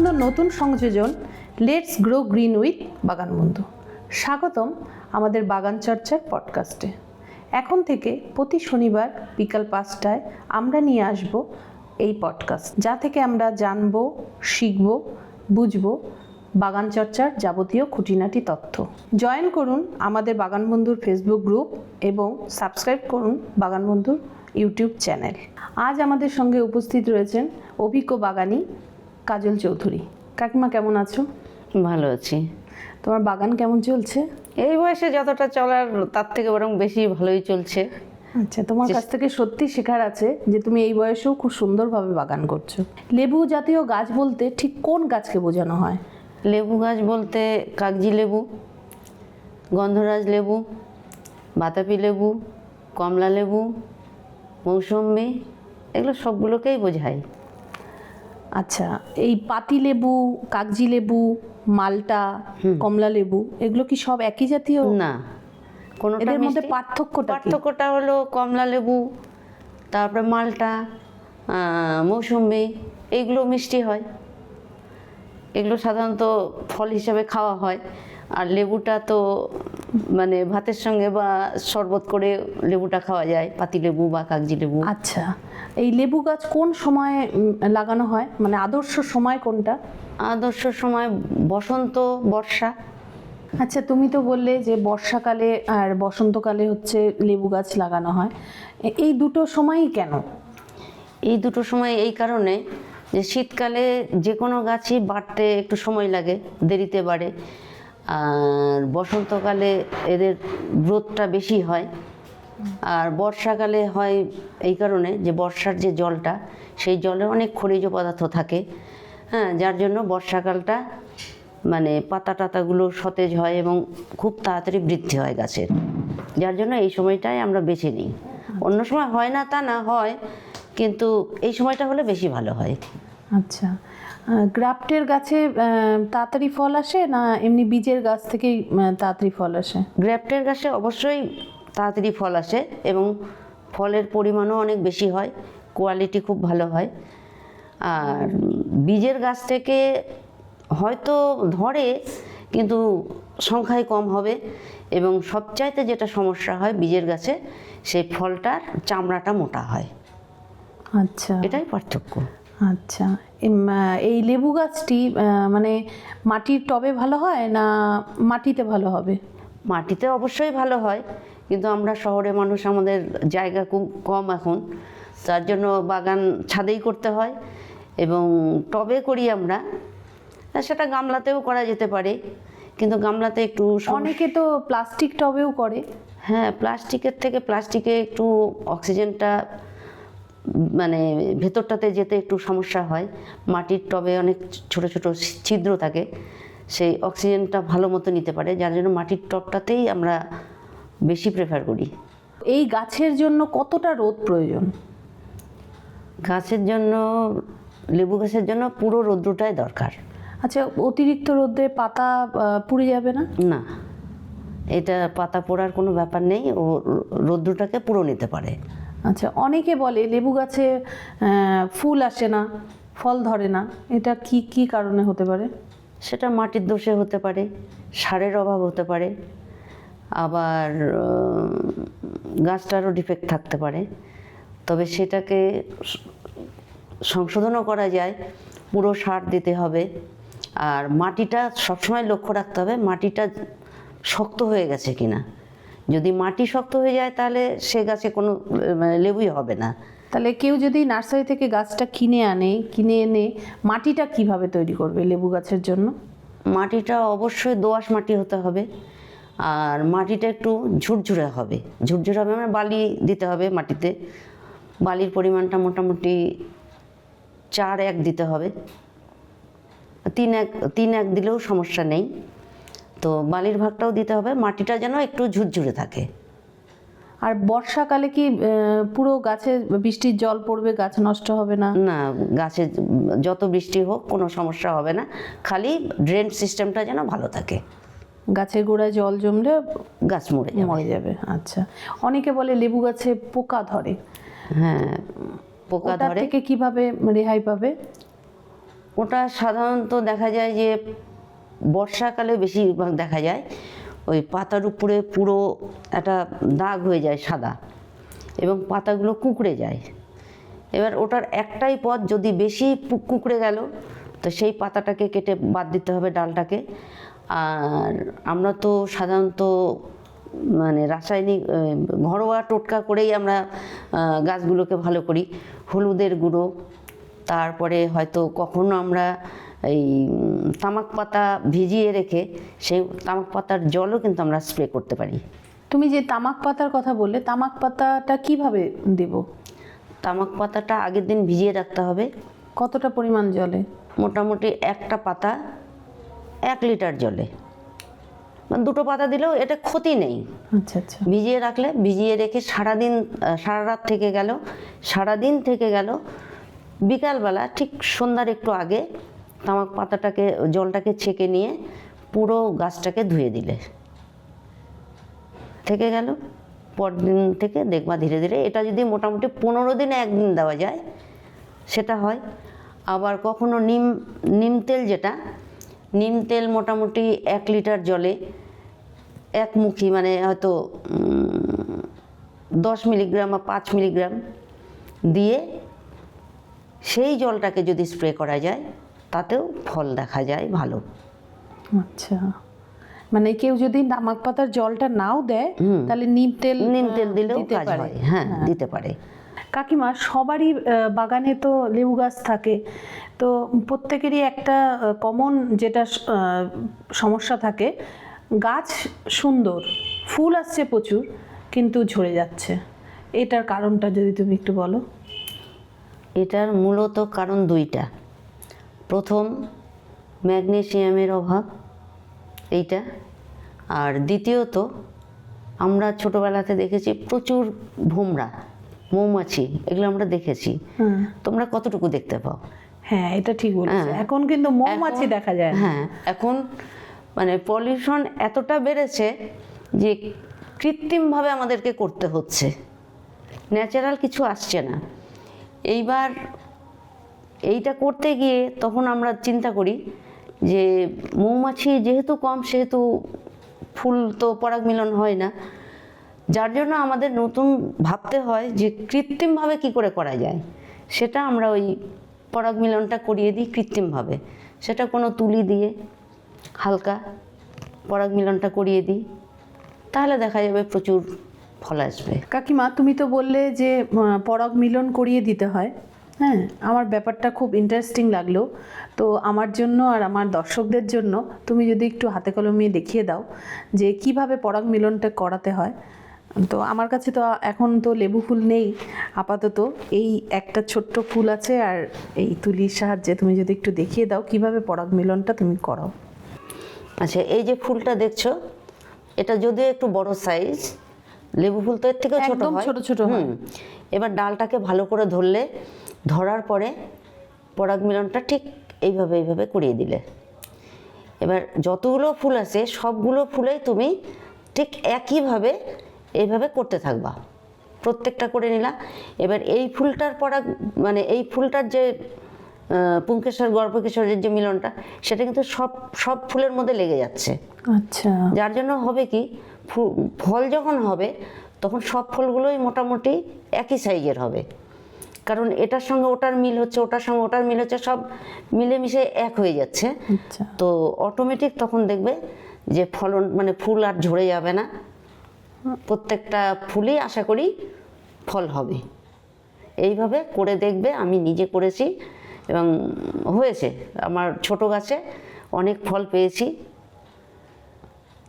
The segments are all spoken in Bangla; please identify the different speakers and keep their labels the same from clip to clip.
Speaker 1: হলো নতুন সংযোজন লেটস গ্রো গ্রিন উইথ বাগান বন্ধু। স্বাগতম আমাদের বাগান চর্চার পডকাস্টে। এখন থেকে প্রতি শনিবার বিকাল 5টায় আমরা নিয়ে আসব এই পডকাস্ট, যা থেকে আমরা জানবো, শিখবো, বুঝবো বাগান চর্চার যাবতীয় খুঁটিনাটি তথ্য। জয়েন করুন আমাদের বাগান বন্ধুর ফেসবুক গ্রুপ এবং সাবস্ক্রাইব করুন বাগান বন্ধুর ইউটিউব চ্যানেল। আজ আমাদের সঙ্গে উপস্থিত রয়েছেন অভিজ্ঞ বাগানি কাজল চৌধুরী। কাকিমা, কেমন আছো?
Speaker 2: ভালো আছি।
Speaker 1: তোমার বাগান কেমন চলছে?
Speaker 2: এই বয়সে যতটা চলার তার থেকে বরং বেশি ভালোই চলছে।
Speaker 1: আচ্ছা, তোমার কাছ থেকে সত্যি শেখার আছে যে তুমি এই বয়সেও খুব সুন্দরভাবে বাগান করছো। লেবু জাতীয় গাছ বলতে ঠিক কোন গাছকে বোঝানো হয়?
Speaker 2: লেবু গাছ বলতে কাগজি লেবু, গন্ধরাজ লেবু, বাতাবি লেবু, কমলা লেবু, মৌসুম্বি, এগুলো সবগুলোকেই বোঝায়।
Speaker 1: আচ্ছা, এই পাতি লেবু, কাগজি লেবু, মালটা, কমলা লেবু এগুলো কি সব একই জাতীয়?
Speaker 2: না, কোনোটা
Speaker 1: এদের মধ্যে
Speaker 2: মিষ্টি।
Speaker 1: পার্থক্যটা
Speaker 2: হলো কমলা লেবু, তারপরে মালটা, মৌসুম্বি, এইগুলো মিষ্টি হয়। এগুলো সাধারণত ফল হিসাবে খাওয়া হয়। আর লেবুটা তো মানে ভাতের সঙ্গে বা শরবত করে লেবুটা খাওয়া যায়, পাতি লেবু বা কাগজি লেবু।
Speaker 1: আচ্ছা, এই লেবু গাছ কোন সময় লাগানো হয়, মানে আদর্শ সময় কোনটা?
Speaker 2: আদর্শ সময় বসন্ত, বর্ষা।
Speaker 1: আচ্ছা, তুমি তো বললে যে বর্ষাকালে আর বসন্তকালে হচ্ছে লেবু গাছ লাগানো হয়। এই দুটো সময়ই কেন?
Speaker 2: এই দুটো সময় এই কারণে যে শীতকালে যে কোনো গাছই বাড়তে একটু সময় লাগে, দেরিতে বাড়ে। আর বসন্তকালে এদের গ্রোথটা বেশি হয়। আর বর্ষাকালে হয় এই কারণে যে বর্ষার যে জলটা, সেই জলে অনেক খনিজ পদার্থ থাকে। হ্যাঁ, যার জন্য বর্ষাকালটা মানে পাতা টাতাগুলো সতেজ হয় এবং খুব তাড়াতাড়ি বৃদ্ধি হয় গাছের। যার জন্য এই সময়টাই আমরা বেছে নিই। অন্য সময় হয় না তা না, হয়, কিন্তু এই সময়টা হলে বেশি ভালো হয়।
Speaker 1: আচ্ছা, গ্রাফটের গাছে তাড়াতাড়ি ফল আসে না এমনি বীজের গাছ থেকেই তাড়াতাড়ি ফল আসে?
Speaker 2: গ্রাফটের গাছে অবশ্যই তাড়াতাড়ি ফল আসে এবং ফলের পরিমাণও অনেক বেশি হয়, কোয়ালিটি খুব ভালো হয়। আর বীজের গাছ থেকে হয়তো ধরে, কিন্তু সংখ্যায় কম হবে। এবং সবচাইতে যেটা সমস্যা হয় বীজের গাছে, সেই ফলটার চামড়াটা মোটা হয়।
Speaker 1: আচ্ছা,
Speaker 2: এটাই পার্থক্য।
Speaker 1: আচ্ছা, এই লেবু গাছটি মানে মাটির টবে ভালো হয় না মাটিতে ভালো হবে?
Speaker 2: মাটিতে অবশ্যই ভালো হয়, কিন্তু আমরা শহরে মানুষ, আমাদের জায়গা খুব কম এখন, তার জন্য বাগান ছাদেই করতে হয় এবং টবে করি আমরা। সেটা গামলাতেও করা যেতে পারে, কিন্তু গামলাতে একটু
Speaker 1: অনেকে তো প্লাস্টিক টবেও করে।
Speaker 2: হ্যাঁ, প্লাস্টিকের থেকে প্লাস্টিকে একটু অক্সিজেনটা মানে ভেতরটাতে যেতে একটু সমস্যা হয়। মাটির টবে অনেক ছোট ছোট ছিদ্র থাকে, সেই অক্সিজেনটা ভালো মতো নিতে পারে, যার জন্য মাটির টবটাতেই আমরা বেশি প্রেফার করি।
Speaker 1: এই গাছের জন্য কতটা রোদ প্রয়োজন?
Speaker 2: গাছের জন্য, লেবু গাছের জন্য পুরো রৌদ্রটাই দরকার।
Speaker 1: আচ্ছা, অতিরিক্ত রোদে পাতা পুড়ে যাবে না?
Speaker 2: না, এটা পাতা পোড়ার কোনো ব্যাপার নেই, ও রৌদ্রটাকে পুরো নিতে পারে।
Speaker 1: আচ্ছা, অনেকে বলে লেবু গাছে ফুল আসে না, ফল ধরে না, এটা কি কি কারণে হতে পারে?
Speaker 2: সেটা মাটির দোষে হতে পারে, সারের অভাব হতে পারে, আবার গাছটারও ডিফেক্ট থাকতে পারে। তবে সেটাকে সংশোধনও করা যায়, পুরো সার দিতে হবে। আর মাটিটা সবসময় লক্ষ্য রাখতে হবে, মাটিটা শক্ত হয়ে গেছে কিনা। যদি মাটি শক্ত হয়ে যায় তাহলে সে গাছে কোনো লেবুই হবে না।
Speaker 1: তাহলে কেউ যদি নার্সারি থেকে গাছটা কিনে এনে মাটিটা কিভাবে তৈরি করবে লেবু গাছের জন্য?
Speaker 2: মাটিটা অবশ্যই দোআঁশ মাটি হতে হবে। আর মাটিটা একটু ঝুরঝুরে হবে, মানে বালি দিতে হবে মাটিতে। বালির পরিমাণটা মোটামুটি 4-1 দিতে হবে, 3-1 দিলেও সমস্যা নেই। তো বালির ভাগটাও দিতে হবে, মাটিটা যেন একটু ঝুরঝুরে থাকে।
Speaker 1: আর বর্ষাকালে কি পুরো গাছে বৃষ্টির জল পড়বে, গাছ নষ্ট হবে না?
Speaker 2: না, গাছে যত বৃষ্টি হোক কোনো সমস্যা হবে না, খালি ড্রেন সিস্টেমটা যেন ভালো থাকে।
Speaker 1: গাছের গোড়ায় জল জমলে
Speaker 2: গাছ মরে যাবে।
Speaker 1: আচ্ছা, অনেকে বলে লেবু গাছে পোকা ধরে।
Speaker 2: হ্যাঁ, পোকা ধরে।
Speaker 1: থেকে কিভাবে রেহাই পাবে?
Speaker 2: ওটা সাধারণত দেখা যায় যে বর্ষাকালে বেশিরভাগ দেখা যায় ওই পাতার উপরে পুরো একটা দাগ হয়ে যায় সাদা, এবং পাতাগুলো কুঁকড়ে যায়। এবার ওটার একটাই পথ, যদি বেশি কুঁকড়ে গেল তো সেই পাতাটাকে কেটে বাদ দিতে হবে, ডালটাকে। আর আমরা তো সাধারণত মানে রাসায়নিক ঘরোয়া টোটকা করেই আমরা গাছগুলোকে ভালো করি। হলুদের গুঁড়ো, তারপরে হয়তো কখনো আমরা এই তামাক পাতা ভিজিয়ে রেখে সেই তামাক পাতার জলও কিন্তু আমরা স্প্রে করতে পারি।
Speaker 1: তুমি যে তামাক পাতার কথা বললে, তামাক পাতাটা কিভাবে দেব?
Speaker 2: তামাক পাতাটা আগের দিন ভিজিয়ে রাখতে হবে।
Speaker 1: কতটা পরিমাণ জলে?
Speaker 2: মোটামুটি একটা পাতা 1 লিটার জলে, মানে 2টো পাতা দিলেও এটা ক্ষতি নেই।
Speaker 1: আচ্ছা আচ্ছা।
Speaker 2: ভিজিয়ে রাখলে, ভিজিয়ে রেখে সারাদিন, সারা রাত থেকে গেল, সারাদিন থেকে গেল, বিকালবেলা ঠিক সন্ধ্যার একটু আগে তামাক পাতাটাকে, জলটাকে ছেঁকে নিয়ে পুরো গাছটাকে ধুয়ে দিলে থেকে গেল। পরদিন থেকে দেখবা ধীরে ধীরে, এটা যদি মোটামুটি 15 দিনে একদিন দেওয়া যায় সেটা হয়। আবার কখনো নিম তেল, যেটা নিম তেল মোটামুটি 1 লিটার জলে একমুখী, মানে হয়তো 10 মিলিগ্রাম বা 5 মিলিগ্রাম দিয়ে সেই জলটাকে যদি স্প্রে করা যায় তাতেও ফল দেখা যায় ভালো।
Speaker 1: আচ্ছা, মানে কেউ যদি তামাক পাতার জলটা নাও দেয় তাহলে নিম তেল
Speaker 2: দিলেও
Speaker 1: দিতে
Speaker 2: কাজ
Speaker 1: পারে।
Speaker 2: হয়। হ্যাঁ, দিতে পারে।
Speaker 1: কাকিমা, সবারই বাগানে তো লেবু গাছ থাকে, তো প্রত্যেকেরই একটা কমন যেটা সমস্যা থাকে, গাছ সুন্দর, ফুল আসছে প্রচুর, কিন্তু ঝরে যাচ্ছে। এটার কারণটা যদি তুমি একটু বলো।
Speaker 2: এটার মূলত কারণ 2টা। প্রথম, ম্যাগনেসিয়ামের অভাব, এইটা। আর দ্বিতীয়ত, আমরা ছোটোবেলাতে দেখেছি প্রচুর ভোমরা, মৌমাছি, এগুলো আমরা দেখেছি। তোমরা কতটুকু দেখতে পাও?
Speaker 1: হ্যাঁ, এটা ঠিক বলেছো। এখন কিন্তু মৌমাছি দেখা যায় না।
Speaker 2: হ্যাঁ, এখন মানে পলিউশন এতটা বেড়েছে যে কৃত্রিমভাবে আমাদেরকে করতে হচ্ছে, ন্যাচারাল কিছু আসছে না। এইবার এইটা করতে গিয়ে তখন আমরা চিন্তা করি যে মৌমাছি যেহেতু কম, সেহেতু ফুল তো পরাগ মিলন হয় না, যার জন্য আমাদের নতুন ভাবতে হয় যে কৃত্রিমভাবে কি করে করা যায়। সেটা আমরা ওই পরাগ মিলনটা করিয়ে দিই কৃত্রিমভাবে, সেটা কোনো তুলি দিয়ে হালকা পরাগ মিলনটা করিয়ে দিই, তাহলে দেখা যাবে প্রচুর ফল আসবে।
Speaker 1: কাকিমা, তুমি তো বললে যে পরাগ মিলন করিয়ে দিতে হয়। হ্যাঁ, আমার ব্যাপারটা খুব ইন্টারেস্টিং লাগলো। তো আমার জন্য আর আমার দর্শকদের জন্য তুমি যদি একটু হাতে কলমে দেখিয়ে দাও যে কিভাবে পরাগ মিলনটা করাতে হয়। তো আমার কাছে তো এখন তো লেবু ফুল নেই আপাতত, এই একটা ছোট্ট ফুল আছে, আর এই তুলির সাহায্যে তুমি যদি একটু দেখিয়ে দাও কিভাবে পরাগ মিলনটা তুমি করাও।
Speaker 2: আচ্ছা, এই যে ফুলটা দেখছো, এটা যদিও একটু বড় সাইজ, লেবু ফুল তো এর থেকেও ছোট
Speaker 1: একদম
Speaker 2: হয়।
Speaker 1: ছোট ছোট হয়।
Speaker 2: এবার ডালটাকে ভালো করে ধরলে, ধরার পরে পরাগ মিলনটা ঠিক এইভাবে এইভাবে করিয়ে দিলে, এবার যতগুলো ফুল আছে সবগুলো ফুলেই তুমি ঠিক একইভাবে এইভাবে করতে থাকবা, প্রত্যেকটা করে নিলা। এবার এই ফুলটার পরাগ, মানে এই ফুলটার যে পুংকেশর গর্ভকেশরের যে মিলনটা, সেটা কিন্তু সব ফুলের মধ্যে লেগে যাচ্ছে।
Speaker 1: আচ্ছা,
Speaker 2: যার জন্য হবে কি, ফল যখন হবে তখন সব ফলগুলোই মোটামুটি একই সাইজের হবে, কারণ এটার সঙ্গে ওটার মিল হচ্ছে, ওটার সঙ্গে ওটার মিল হচ্ছে, সব মিলেমিশে এক হয়ে যাচ্ছে।
Speaker 1: আচ্ছা।
Speaker 2: তো অটোমেটিক তখন দেখবে যে ফলন, মানে ফুল আর ঝরে যাবে না, প্রত্যেকটা ফুলই আশা করি ফল হবে। এইভাবে করে দেখবে, আমি নিজে করেছি এবং হয়েছে, আমার ছোট গাছে অনেক ফল পেয়েছি।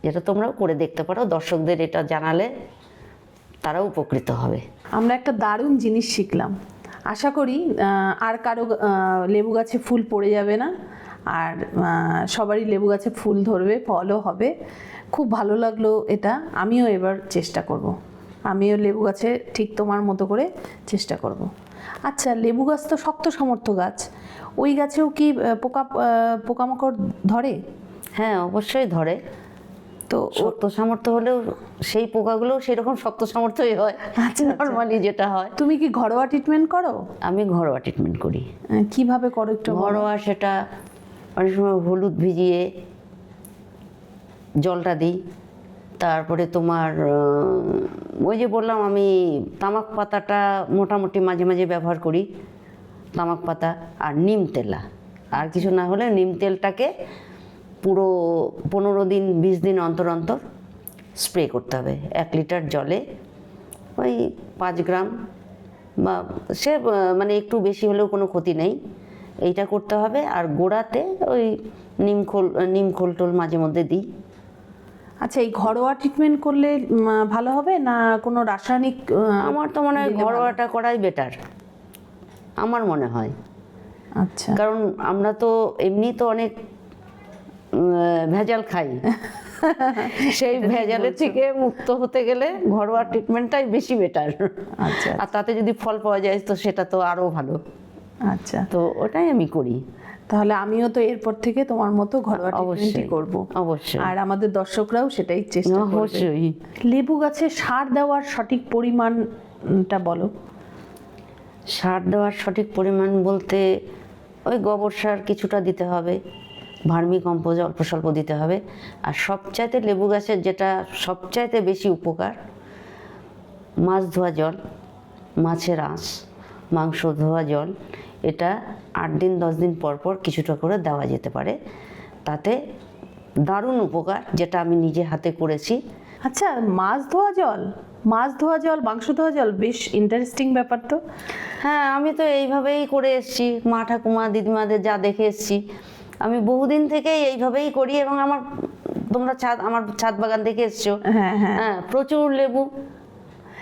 Speaker 2: যেটা তোমরাও করে দেখতে পারো, দর্শকদের এটা জানালে তারাও উপকৃত হবে।
Speaker 1: আমরা একটা দারুণ জিনিস শিখলাম। আশা করি আর কারো লেবু গাছে ফুল পড়ে যাবে না, আর সবারই লেবু গাছে ফুল ধরবে, ফলও হবে। খুব ভালো লাগলো এটা। আমিও এবার চেষ্টা করব, আমিও লেবু গাছে ঠিক তোমার মতো করে চেষ্টা করব। আচ্ছা, লেবু গাছ তো শক্ত সমর্থ গাছ, ওই গাছেও কি পোকামাকড় ধরে?
Speaker 2: হ্যাঁ, অবশ্যই ধরে।
Speaker 1: তো
Speaker 2: শক্ত সামর্থ্য হলেও সেই পোকাগুলো সেরকম শক্ত সামর্থ্যই হয় নর্মালি যেটা হয়।
Speaker 1: তুমি কি ঘরোয়া ট্রিটমেন্ট করো?
Speaker 2: আমি ঘরোয়া ট্রিটমেন্ট করি।
Speaker 1: কিভাবে করো একটু বলো?
Speaker 2: ঘরোয়া সেটা অনেক সময় হলুদ ভিজিয়ে জলটা দিই, তারপরে তোমার ওই যে বললাম আমি তামাক পাতাটা মোটামুটি মাঝে মাঝে ব্যবহার করি, তামাক পাতা আর নিম তেলা, আর কিছু না হলে নিম তেলটাকে পুরো 15 দিন 20 দিন অন্তর অন্তর স্প্রে করতে হবে 1 লিটার জলে, ওই 5 গ্রাম বা সে মানে একটু বেশি হলেও কোনো ক্ষতি নেই, এইটা করতে হবে। আর গোড়াতে ওই নিম খোল টোল মাঝে মধ্যে দিই।
Speaker 1: আচ্ছা, এই ঘরোয়া ট্রিটমেন্ট করলে ভালো হবে না কোনো রাসায়নিক?
Speaker 2: আমার তো মনে হয় ঘরোয়াটা করাই বেটার, আমার মনে হয়।
Speaker 1: আচ্ছা,
Speaker 2: কারণ আমরা তো এমনি তো অনেক ভেজাল খাই, সেই ভেজালের থেকে মুক্ত হতে গেলে ঘরোয়া ট্রিটমেন্টটাই বেশি বেটার।
Speaker 1: আচ্ছা,
Speaker 2: আর তাতে যদি ফল পাওয়া যায় তো সেটা তো আরো ভালো।
Speaker 1: আচ্ছা,
Speaker 2: তো ওটাই আমি করি।
Speaker 1: তাহলে আমিও তো এরপর থেকে তোমার মতো ঘরোয়া ট্রিটমেন্টই করব।
Speaker 2: অবশ্যই।
Speaker 1: আর আমাদের দর্শকরাও সেটাই চেষ্টা করবে।
Speaker 2: অবশ্যই।
Speaker 1: লেবু গাছে সার দেওয়ার সঠিক পরিমাণটা বলো।
Speaker 2: সার দেওয়ার সঠিক পরিমাণ বলতে ওই গোবর সার কিছুটা দিতে হবে, ভার্মি কম্পোজ অল্প স্বল্প দিতে হবে। আর সবচাইতে লেবু গাছের যেটা সবচাইতে বেশি উপকার, মাছ ধোয়া জল, মাছের আঁশ, মাংস ধোয়া জল, এটা 8 দিন 10 দিন পর পর কিছুটা করে দেওয়া যেতে পারে। তাতে দারুণ উপকার, যেটা আমি নিজে হাতে করেছি।
Speaker 1: আচ্ছা, মাছ ধোয়া জল, মাংস ধোয়া জল, বেশ ইন্টারেস্টিং ব্যাপার তো।
Speaker 2: হ্যাঁ, আমি তো এইভাবেই করে এসেছি, মা ঠাকুমা দিদিমাদের যা দেখে এসেছি আমি বহুদিন থেকেই এইভাবেই করি। এবং তোমরা আমার ছাদ বাগান দেখে এসছো,
Speaker 1: হ্যাঁ, হ্যাঁ,
Speaker 2: হ্যাঁ, প্রচুর লেবু।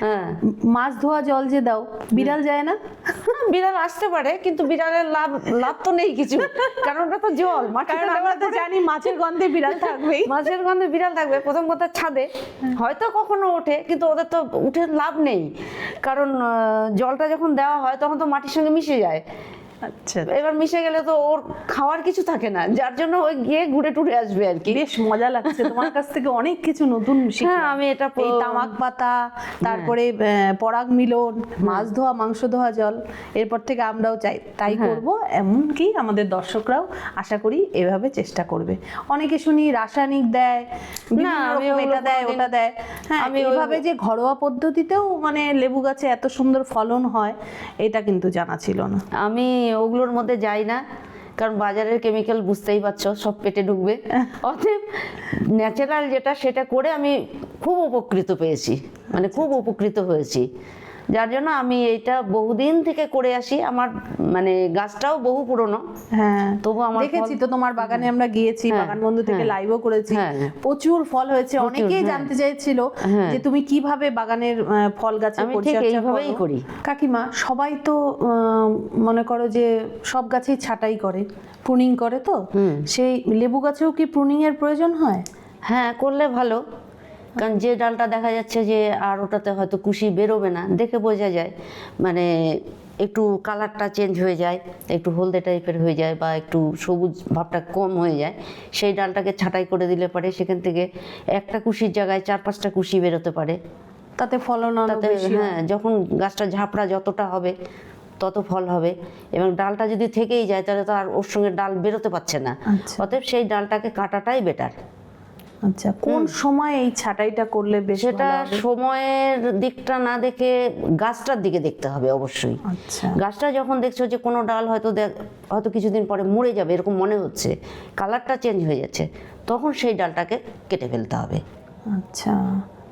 Speaker 2: হ্যাঁ,
Speaker 1: মাছ ধোয়া জল যে দাও, বিড়াল যায় না?
Speaker 2: বিড়াল আসতে পারে, কিন্তু বিড়ালের লাভ তো নেই কিছু, কারণ ওটা তো জল।
Speaker 1: কারণ আমরা তো জানি মাছের গন্ধে বিড়াল থাকবেই।
Speaker 2: মাছের গন্ধে বিড়াল থাকবে, প্রথম কথা ছাদে হয়তো কখনো ওঠে, কিন্তু ওদের তো উঠে লাভ নেই, কারণ জলটা যখন দেওয়া হয় তখন তো মাটির সঙ্গে মিশে যায়।
Speaker 1: আচ্ছা,
Speaker 2: এবার মিশে গেলে তো ওর খাওয়ার কিছু থাকে না, যার জন্য ওই গিয়ে ঘুরে টুরে আসবে আর কি।
Speaker 1: বেশ মজা লাগছে, তোমার কাছ থেকে অনেক কিছু নতুন শিখলাম।
Speaker 2: হ্যাঁ, আমি এটা
Speaker 1: এই তামাক পাতা, তারপরে পরাগ মিলন, মাছ ধোয়া, মাংস ধোয়া জল, এরপর থেকে আমরাও তাই করব। এমনকি আমাদের দর্শকরাও আশা করি এভাবে চেষ্টা করবে। অনেকে শুনি রাসায়নিক দেয়, বিভিন্ন রকম এটা দেয় ওটা দেয়। হ্যাঁ, আমি এইভাবে যে ঘরোয়া পদ্ধতিতেও মানে লেবু গাছে এত সুন্দর ফলন হয়, এটা কিন্তু জানা ছিল না।
Speaker 2: আমি ওগুলোর মধ্যে যাই না, কারণ বাজারের কেমিক্যাল বুঝতেই পারছো, সব পেটে ঢুকবে। অতএব ন্যাচারাল যেটা সেটা করে আমি খুব উপকৃত পেয়েছি, মানে খুব উপকৃত হয়েছি, যার জন্য আমি এইটা বহুদিন থেকে করে আসি। আমার মানে গাছটাও বহু পুরনো।
Speaker 1: হ্যাঁ,
Speaker 2: তবু আমার
Speaker 1: দেখেছি তো তোমার বাগানে, আমরা গিয়েছি, বাগান বন্ধু থেকে লাইভও করেছি, প্রচুর ফল হয়েছে। অনেকেই জানতে চাইছিল যে তুমি কিভাবে বাগানের ফল গাছের পরিচর্যা
Speaker 2: করি।
Speaker 1: কাকিমা, সবাই তো মনে করো যে সব গাছেই ছাঁটাই করে, প্রুনিং করে, তো সেই লেবু গাছেও কি প্রুনিং এর প্রয়োজন হয়?
Speaker 2: হ্যাঁ, করলে ভালো, কারণ যে ডালটা দেখা যাচ্ছে যে আর ওটাতে হয়তো কুশি বেরোবে না, দেখে বোঝা যায়, মানে একটু কালারটা চেঞ্জ হয়ে যায়, একটু হলদে টাইপের হয়ে যায়, বা একটু সবুজ ভাবটা কম হয়ে যায়, সেই ডালটাকে ছাঁটাই করে দিলে পারে সেখান থেকে একটা কুশির জায়গায় 4-5টা কুশি বেরোতে পারে।
Speaker 1: তাতে ফলন বেশি।
Speaker 2: হ্যাঁ, যখন গাছটা ঝাপড়া যতটা হবে তত ফল হবে। এবং ডালটা যদি থেকেই যায় তাহলে তো আর ওর সঙ্গে ডাল বেরোতে পারছে না। অতএব সেই ডালটাকে কাটাটাই বেটার।
Speaker 1: আচ্ছা, কোন সময় এই ছাঁটাইটা করলে বেশ?
Speaker 2: সেটা সময়ের দিকটা না দেখে গাছটার দিকে দেখতে হবে অবশ্যই।
Speaker 1: আচ্ছা,
Speaker 2: গাছটা যখন দেখছো যে কোনো ডাল হয়তো কিছুদিন পরে মরে যাবে এরকম মনে হচ্ছে, কালারটা চেঞ্জ হয়ে যাচ্ছে, তখন সেই ডালটাকে কেটে ফেলতে হবে।
Speaker 1: আচ্ছা,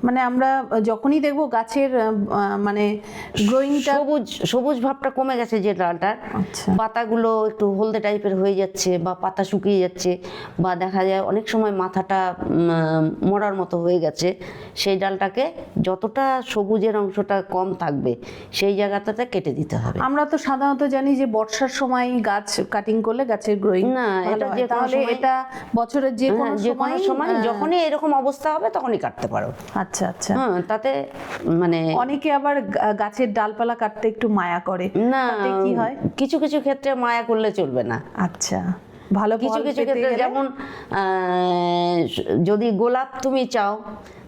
Speaker 1: মানে আমরা যখনই দেখবো গাছের মানে গ্রোয়িংটা
Speaker 2: সবুজ ভাবটা কমে গেছে যে ডালটার, পাতাগুলো একটু হলদে টাইপের হয়ে যাচ্ছে, বা পাতা শুকিয়ে যাচ্ছে, বা দেখা যায় অনেক সময় মাথাটা মরার মতো হয়ে গেছে, সেই ডালটাকে যতটা সবুজের অংশটা কম থাকবে সেই জায়গাটাতে কেটে দিতে হবে।
Speaker 1: আমরা তো সাধারণত জানি যে বর্ষার সময় গাছ কাটিং করলে গাছের গ্রোয়িং
Speaker 2: না, এটা যে
Speaker 1: তাহলে এটা বছরের যে কোনো
Speaker 2: সময় যখনই এরকম অবস্থা হবে তখনই কাটতে পারো।
Speaker 1: আচ্ছা, আচ্ছা,
Speaker 2: তাতে মানে
Speaker 1: অনেকে আবার গাছের ডালপালা কাটতে একটু মায়া করে,
Speaker 2: না,
Speaker 1: কি হয়?
Speaker 2: কিছু কিছু ক্ষেত্রে মায়া করলে চলবে না।
Speaker 1: আচ্ছা, ভালো
Speaker 2: কিছু
Speaker 1: ফল
Speaker 2: কিছু
Speaker 1: পেতে
Speaker 2: ক্ষেত্রে
Speaker 1: গেলে?
Speaker 2: যেমন যদি গোলাপ তুমি চাও,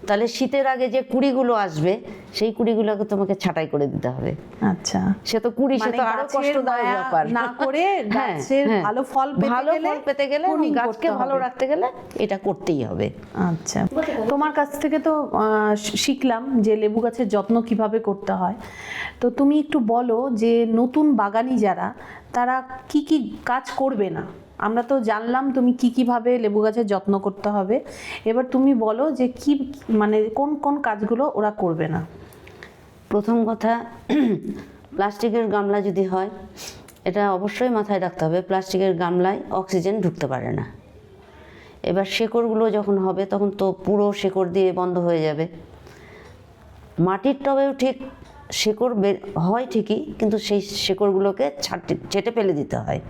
Speaker 2: তাহলে শীতের আগে যে কুড়িগুলো আসবে সেই কুড়িগুলোকে তোমাকে ছাঁটাই করে দিতে হবে।
Speaker 1: আচ্ছা,
Speaker 2: সে তো কুড়ি, সে
Speaker 1: মানে
Speaker 2: তো আরো
Speaker 1: গাছের
Speaker 2: কষ্টদায়ক
Speaker 1: মায়া
Speaker 2: ব্যাপার
Speaker 1: না করে
Speaker 2: হ্যাঁ,
Speaker 1: গাছের
Speaker 2: হ্যাঁ।
Speaker 1: ভালো ফল
Speaker 2: ভালো ফল পেতে গেলে এবং
Speaker 1: pruning
Speaker 2: গাছকে
Speaker 1: করতে
Speaker 2: ভালো
Speaker 1: হবে।
Speaker 2: রাখতে গেলে এটা করতেই হবে।
Speaker 1: আচ্ছা, তোমার কাছ থেকে তো শিখলাম যে লেবু গাছের যত্ন কিভাবে করতে হয়। তো তুমি একটু বলো যে নতুন বাগানি যারা, তারা কি কি কাজ করবে না? আমরা তো জানলাম তুমি কিভাবে লেবু গাছের যত্ন করতে হবে, এবার তুমি বলো যে কি মানে কোন কোন কাজগুলো ওরা করবে না।
Speaker 2: প্রথম কথা, প্লাস্টিকের গামলা যদি হয়, এটা অবশ্যই মাথায় রাখতে হবে, প্লাস্টিকের গামলায় অক্সিজেন ঢুকতে পারে না। এবার শেকড়গুলো যখন হবে তখন তো পুরো শেকড় দিয়ে বন্ধ হয়ে যাবে। মাটির টবেও ঠিক শেকড় হয় ঠিকই, কিন্তু সেই শেকড়গুলোকে ছেটে ফেলে দিতে হয়।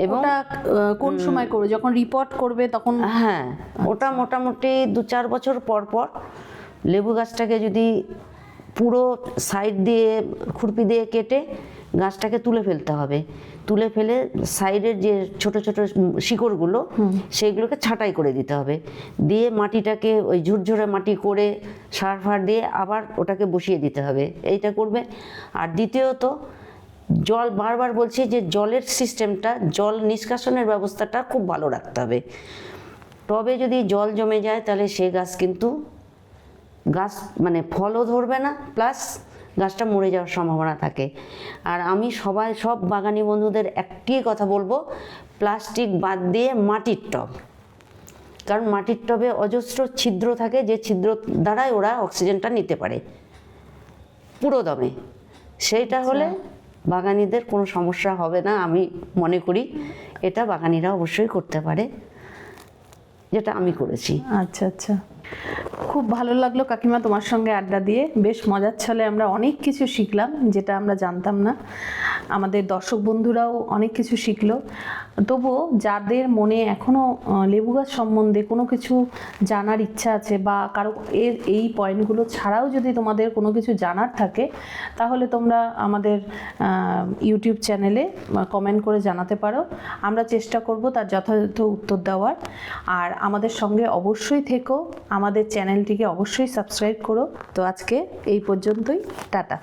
Speaker 2: এবং
Speaker 1: ওটা কোন সময় করবে? যখন রিপোর্ট করবে তখন?
Speaker 2: হ্যাঁ, ওটা মোটামুটি 2-4 বছর পর পর লেবু গাছটাকে যদি পুরো সাইড দিয়ে খুরপি দিয়ে কেটে গাছটাকে তুলে ফেলতে হবে। তুলে ফেলে সাইডের যে ছোট ছোট শিকড়গুলো সেইগুলোকে ছাঁটাই করে দিতে হবে। দিয়ে মাটিটাকে ওই ঝুরঝুরে মাটি করে সার ফার দিয়ে আবার ওটাকে বসিয়ে দিতে হবে, এইটা করবে। আর দ্বিতীয়ত, জল, বারবার বলছি যে জলের সিস্টেমটা, জল নিষ্কাশনের ব্যবস্থাটা খুব ভালো রাখতে হবে। টবে যদি জল জমে যায় তাহলে সে গাছ কিন্তু গাছ মানে ফলও ধরবে না, প্লাস গাছটা মরে যাওয়ার সম্ভাবনা থাকে। আর আমি সব বাগানি বন্ধুদের একটি কথা বলবো, প্লাস্টিক বাদ দিয়ে মাটির টব, কারণ মাটির টবে অজস্র ছিদ্র থাকে, যে ছিদ্র দ্বারাই ওরা অক্সিজেনটা নিতে পারে পুরো দমে। সেইটা হলে বাগানিদের কোনো সমস্যা হবে না আমি মনে করি। এটা বাগানিরা অবশ্যই করতে পারে, যেটা আমি করেছি।
Speaker 1: আচ্ছা আচ্ছা, খুব ভালো লাগলো কাকিমা তোমার সঙ্গে আড্ডা দিয়ে। বেশ মজার ছলে আমরা অনেক কিছু শিখলাম যেটা আমরা জানতাম না। আমাদের দর্শক বন্ধুরাও অনেক কিছু শিখলো। তবুও যাদের মনে এখনও লেবু গাছ সম্বন্ধে কোনো কিছু জানার ইচ্ছা আছে, বা কারো এই পয়েন্টগুলো ছাড়াও যদি তোমাদের কোনো কিছু জানার থাকে, তাহলে তোমরা আমাদের ইউটিউব চ্যানেলে কমেন্ট করে জানাতে পারো। আমরা চেষ্টা করব তার যথাযথ উত্তর দেওয়ার। আর আমাদের সঙ্গে অবশ্যই থেকো, আমাদের চ্যানেলটিকে অবশ্যই সাবস্ক্রাইব করো। তো আজকে এই পর্যন্তই, টাটা।